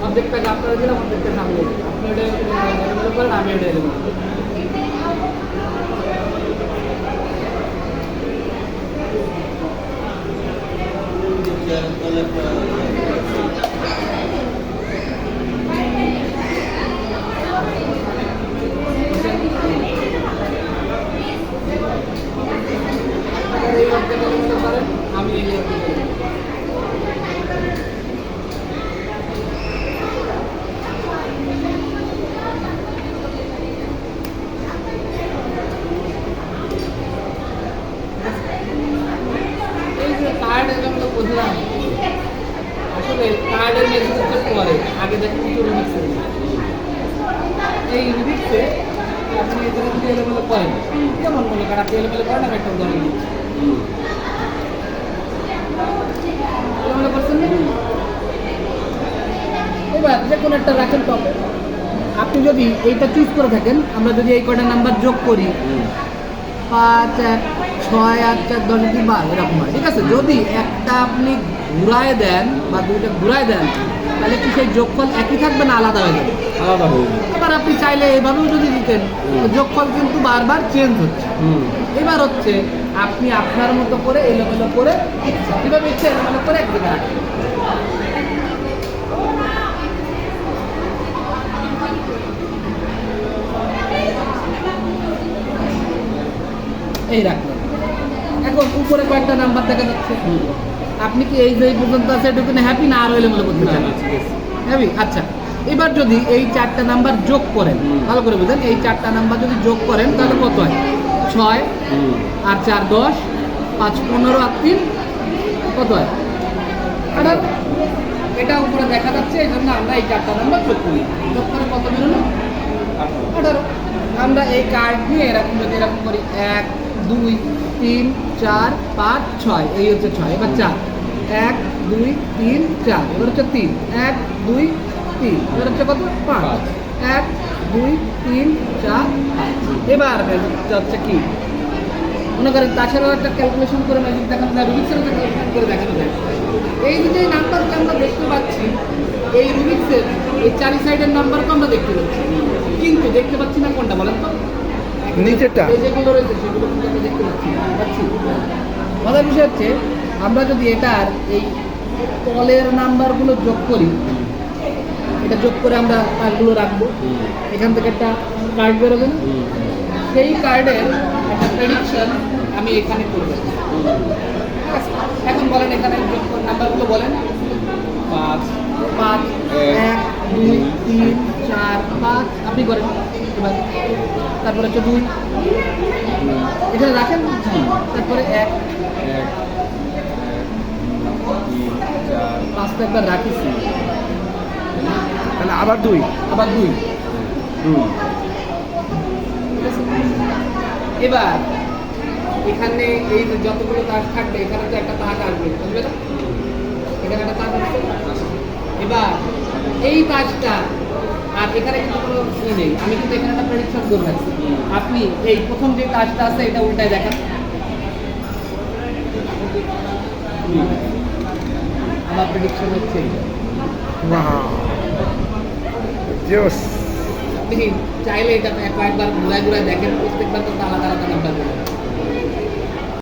অর্ধেকটাকে আপনারা দিলাম, অর্ধেকটাকে আমি দিলাম। আপনি ওটা এলোমেলো করেন, আমি ওটা এলোমেলো করি। এই অর্ধেক এলোমেলো করেন, আমি এই অর্ধেক এলোমেলো করি। এই যে কার্ড এলোমেলো বুঝলাম, আসলে কার্ডের মেসেজ হচ্ছে পরে, আগে দেখুন তো রিমিক্সে। এই রিমিক্সে আপনি এই জায়গা থেকে এলোমেলো করেন, যেমন মনে করেন আপনি এলোমেলো করেন, আমি একটা উদাহরণ দিচ্ছি। এলোমেলো করছেন না? এবার যে কোনো একটা রাখেন টপে। আপনি যদি এইটা চুজ করে থাকেন, আমরা যদি এই কয়টা নাম্বার যোগ করি, 5, 1, 6, 8, 4, 10, 12 এরকম হয়, ঠিক আছে? যদি একটা আপনি ঘুরায় দেন বা দুইটা ঘুরায় দেন, তাহলে কি সেই যোগফল একই থাকবে না আলাদা হয়ে যাবে? আলাদা হয়ে যাবে। এবার আপনি চাইলে এইভাবেও যদি দিতেন, তো যোগফল কিন্তু বারবার চেঞ্জ হচ্ছে। এবার হচ্ছে আপনি আপনার মতো করে এলোমেলো করে কীভাবে ইচ্ছে এলোমেলো করে একদিকে রাখেন। এই রাখলেন। এখন উপরে কয়েকটা নাম্বার দেখা যাচ্ছে, আপনি কি এই যে এই পর্যন্ত আছে এটুকুনে হ্যাপি না আরো এলোমেলো করতে চান? হ্যাপি। আচ্ছা, এবার যদি এই 4টা নাম্বার যোগ করেন, ভালো করে বুঝেন, এই 4টা নাম্বার যদি যোগ করেন তাহলে কত হয়? 6 আর 4 10, 5 15 আর 3 কত হয়? 18। এটা উপরে দেখা যাচ্ছে, এই জন্য আমরা এই 4টা নাম্বার যোগ করি। যোগ করে কত বেরোলো? 18। আমরা এই কার্ড নিয়ে এরকম যদি এরকম করি, 1 2 3 4 5 6, এই হচ্ছে 6। এবার 4, 1 2 3 4, এবার হচ্ছে 3, 1 2 3, এবার হচ্ছে কত? 5, 1 2 3 4 5। এবার হচ্ছে কি মনে করেন, তাছাড়াও একটা ক্যালকুলেশন করে ম্যাজিক দেখানো যায়, রুবিক্সের একটা ক্যালকুলেশন করে দেখানো যায়। এই যে নাম্বারকে আমরা দেখতে পাচ্ছি, এই রুবিক্সের এই 4 সাইডের নাম্বারকে আমরা দেখতে পাচ্ছি, কিন্তু দেখতে পাচ্ছি না কোনটা বলেন তো? নিচেরটা। এই যেগুলো রয়েছে সেগুলো কিন্তু আমরা দেখতে পাচ্ছি। মজার বিষয় হচ্ছে, আমরা যদি এটার এই তলের নাম্বারগুলো যোগ করি, এটা যোগ করে আমরা কার্ডগুলো রাখবো, এখান থেকে একটা কার্ড বেরোবে না? সেই কার্ডের একটা প্রেডিকশন আমি এখানে করবো। ঠিক আছে? এখন বলেন এখানে যোগ করে নাম্বারগুলো বলেন। 5 5 1 2 3 4 5, আপনি করেন এবার। তারপরে হচ্ছে 2, এখানে রাখেন। তারপরে 1 5 তো একবার রাখিস, তাহলে আবার 2 আবার 2। এবার এখানে এই যে যতগুলো তাস থাকবে, এখানে তো একটা তাস আসবে, বুঝবে না? এখানে একটা তাস আসবে। এবার এই তাসটা, আর এখানে কিন্তু কোনো ই নেই, আমি কিন্তু এখানে একটা প্রেডিকশন করে রাখছি। আপনি এই প্রথম যে তাসটা আছে এটা উল্টায় দেখান। আমার প্রেডিকশন হচ্ছে এইটা। আপনি চাইলে এটা কয়েকবার ঘুরায় ঘুরায় দেখেন, প্রত্যেকবার তো আলাদা আলাদা নাম্বার দেবেন।